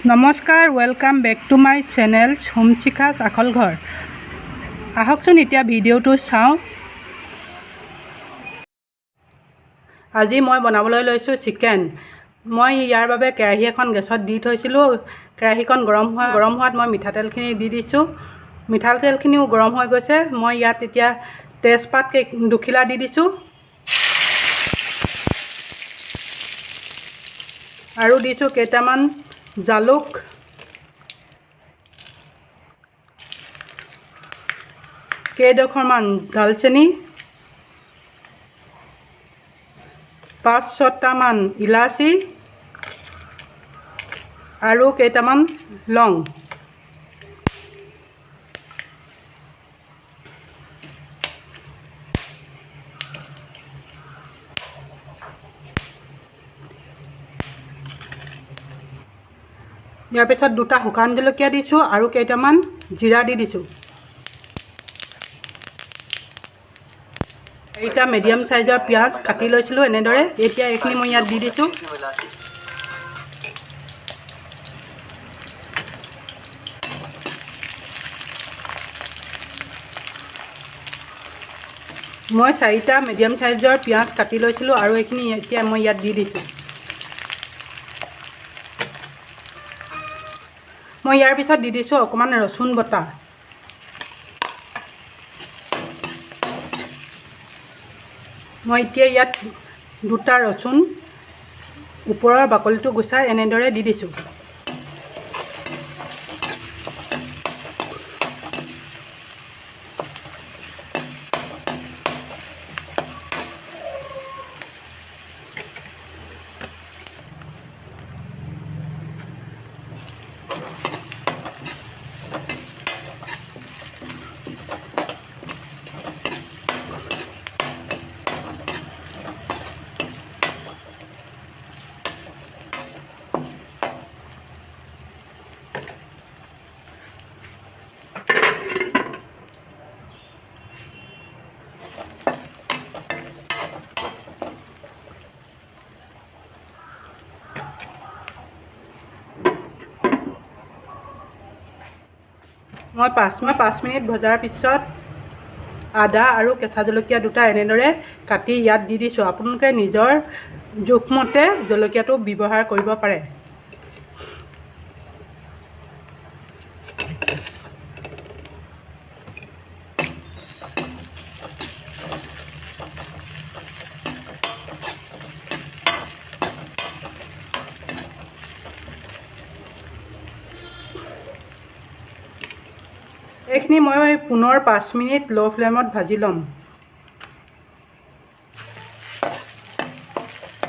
নমস্কাৰ, welcome back to my channel হোমচিখাছ আখল ঘৰ। আহকচোন এতিয়া ভিডিঅ'টো চাওঁ। আজি মই বনাবলৈ লৈছোঁ চিকেন। মই ইয়াৰ বাবে কেৰাহী এখন গেছত দি থৈছিলোঁ। কেৰাহীখন গৰম হোৱাত মই মিঠাতেলখিনি দি দিছোঁ। মিঠাতেলখিনিও গৰম হৈ গৈছে। মই ইয়াত এতিয়া তেজপাত দুখিলা দি দিছোঁ আৰু দিছোঁ কেইটামান জালুক, কেইডোখৰমান দালচেনি, 5-6টামান ইলাচি আৰু কেইটামান লং। ইয়াৰ পিছত 2টা শুকান জলকীয়া দিছোঁ আৰু কেইটামান জিৰা দি দিছোঁ। 4টা মিডিয়াম সাইজৰ পিঁয়াজ কাটি লৈছিলোঁ এনেদৰে। এতিয়া এইখিনি মই ইয়াত দি দিছোঁ। মই 4টা মিডিয়াম সাইজৰ পিঁয়াজ কাটি লৈছিলোঁ আৰু এইখিনি এতিয়া মই ইয়াত দি দিছোঁ। মই ইয়াৰ পিছত দি দিছোঁ অকণমান ৰচুন বটা। মই এতিয়া ইয়াত 2টা ৰচুন ওপৰৰ বাকলিটো গুচাই এনেদৰে দি দিছোঁ। মই 5 মিনিট ভজাৰ পিছত আদা আৰু কেঁচা জলকীয়া 2টা এনেদৰে কাটি ইয়াত দি দিছোঁ। আপোনালোকে নিজৰ জোখমতে জলকীয়াটো ব্যৱহাৰ কৰিব পাৰে। এইখিনি মই পুনৰ 5 মিনিট ল' ফ্লেমত ভাজি ল'ম।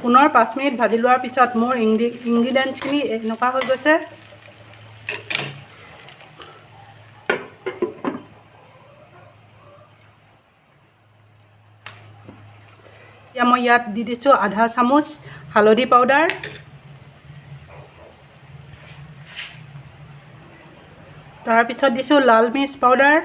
পুনৰ 5 মিনিট ভাজি লোৱাৰ পিছত মোৰ ইনগ্ৰিডিয়েণ্টছখিনি এনেকুৱা হৈ গৈছে। এতিয়া মই ইয়াত দি দিছোঁ আধা চামুচ হালধি পাউডাৰ, তাৰপিছত দিছোঁ লাল মিৰ্চ পাউডাৰ,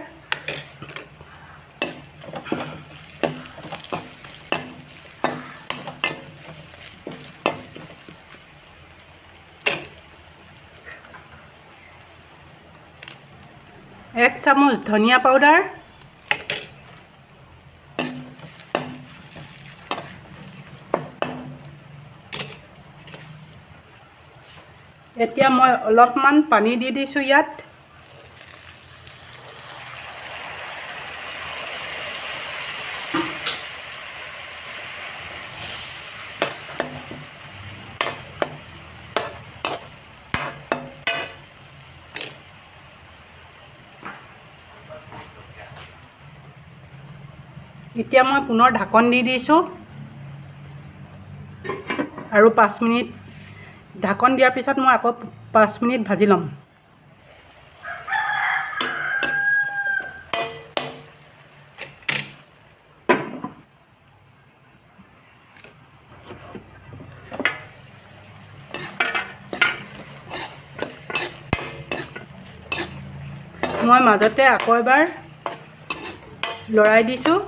এক চামুচ ধনিয়া পাউডাৰ, এতিয়া মই অলপমান পানী দি দিছোঁ ইয়াত। এতিয়া মই পুনৰ ঢাকন দি দিছোঁ আৰু 5 মিনিট ঢাকন দিয়াৰ পিছত মই আকৌ 5 মিনিট ভাজি ল'ম। মই মাজতে আকৌ এবাৰ লৰাই দিছোঁ।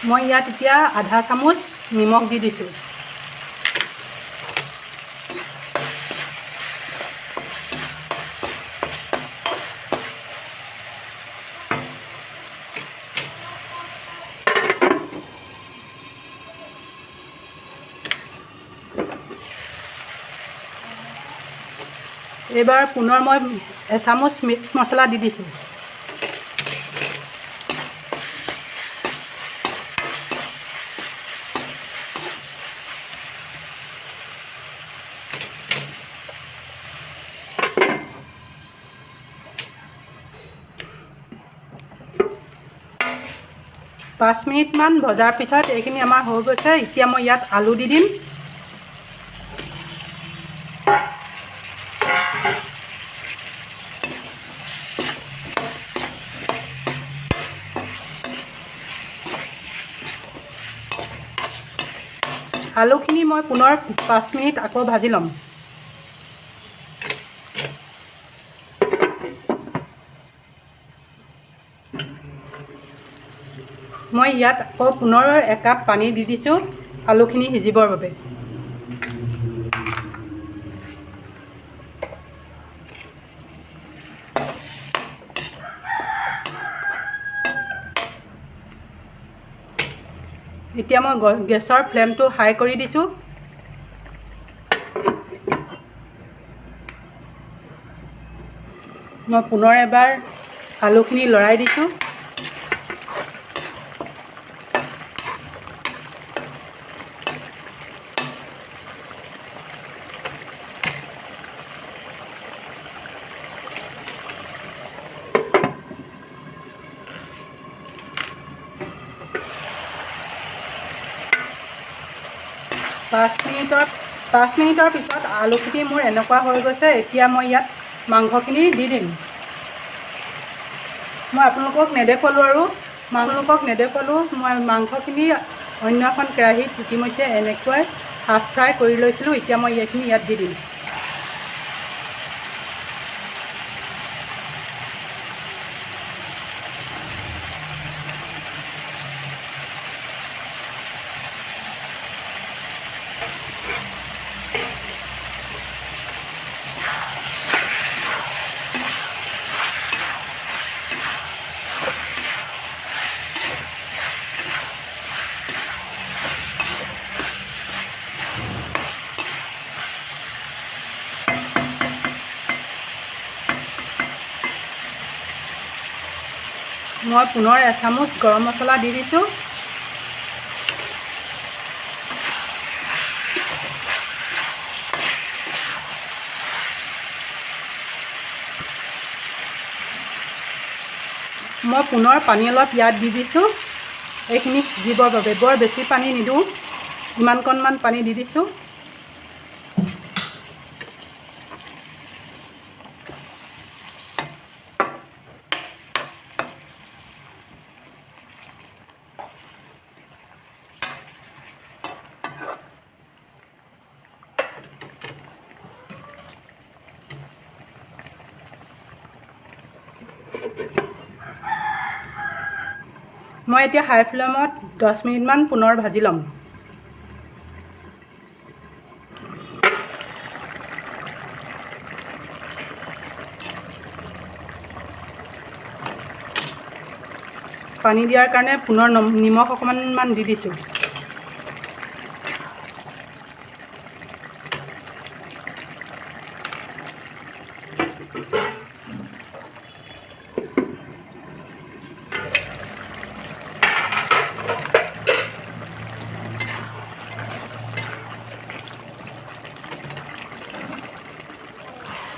মই ইয়াত এতিয়া আধা চামুচ নিমখ দি দিছোঁ। এইবাৰ পুনৰ মই এচামুচ মিক্স মছলা দি দিছোঁ। পাঁচ মিনিটমান ভজাৰ পিছত এইখিনি আমাৰ হৈ গৈছে। এতিয়া মই ইয়াত আলু দি দিম। আলুখিনি মই পুনৰ 5 মিনিট আকৌ ভাজি ল'ম। মই ইয়াত আকৌ পুনৰ 1 কাপ পানী দি দিছোঁ আলুখিনি সিজিবৰ বাবে। এতিয়া মই গেছৰ ফ্লেমটো হাই কৰি দিছোঁ। মই পুনৰ এবাৰ আলুখিনি লৰাই দিছোঁ। পাঁচ মিনিটৰ পিছত আলুখিনি মোৰ এনেকুৱা হৈ গৈছে। এতিয়া মই ইয়াত মাংসখিনি দি দিম। মই আপোনালোকক নেদেখুৱালোঁ মই মাংসখিনি অন্য এখন কেৰাহীত ইতিমধ্যে এনেকৈ হাফ ফ্ৰাই কৰি লৈছিলোঁ। এতিয়া মই এইখিনি ইয়াত দি দিম। মই পুনৰ এচামুচ গৰম মছলা দি দিছোঁ। মই পুনৰ পানী অলপ ইয়াত দি দিছোঁ এইখিনি সিজিবৰ বাবে। বৰ বেছি পানী নিদিওঁ, ইমানকণমান পানী দি দিছোঁ। মই এতিয়া হাই ফ্লেমত 10 মিনিটমান পুনৰ ভাজি ল'ম। পানী দিয়াৰ কাৰণে পুনৰ নিমখ অকণমান দি দিছোঁ।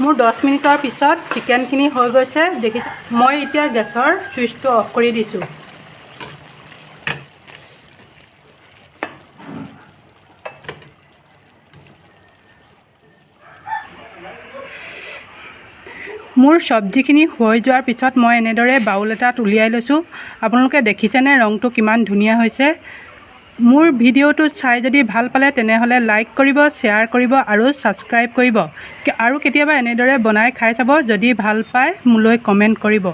মোৰ 10 মিনিটৰ পিছত চিকেনখিনি হৈ গৈছে। মই এতিয়া গেছৰ চুইচটো অফ কৰি দিছোঁ। মোৰ চব্জিখিনি হৈ যোৱাৰ পিছত মই এনেদৰে বাউল এটাত উলিয়াই লৈছোঁ। আপোনালোকে দেখিছেনে ৰংটো কিমান ধুনীয়া হৈছে। মোৰ ভিডিঅ'টো চাই যদি ভাল পালে তেনেহ'লে লাইক কৰিব, শ্বেয়াৰ কৰিব আৰু ছাবস্ক্ৰাইব কৰিব। আৰু কেতিয়াবা এনেদৰে বনাই খাই চাব। যদি ভাল পায় মোলৈ কমেণ্ট কৰিব।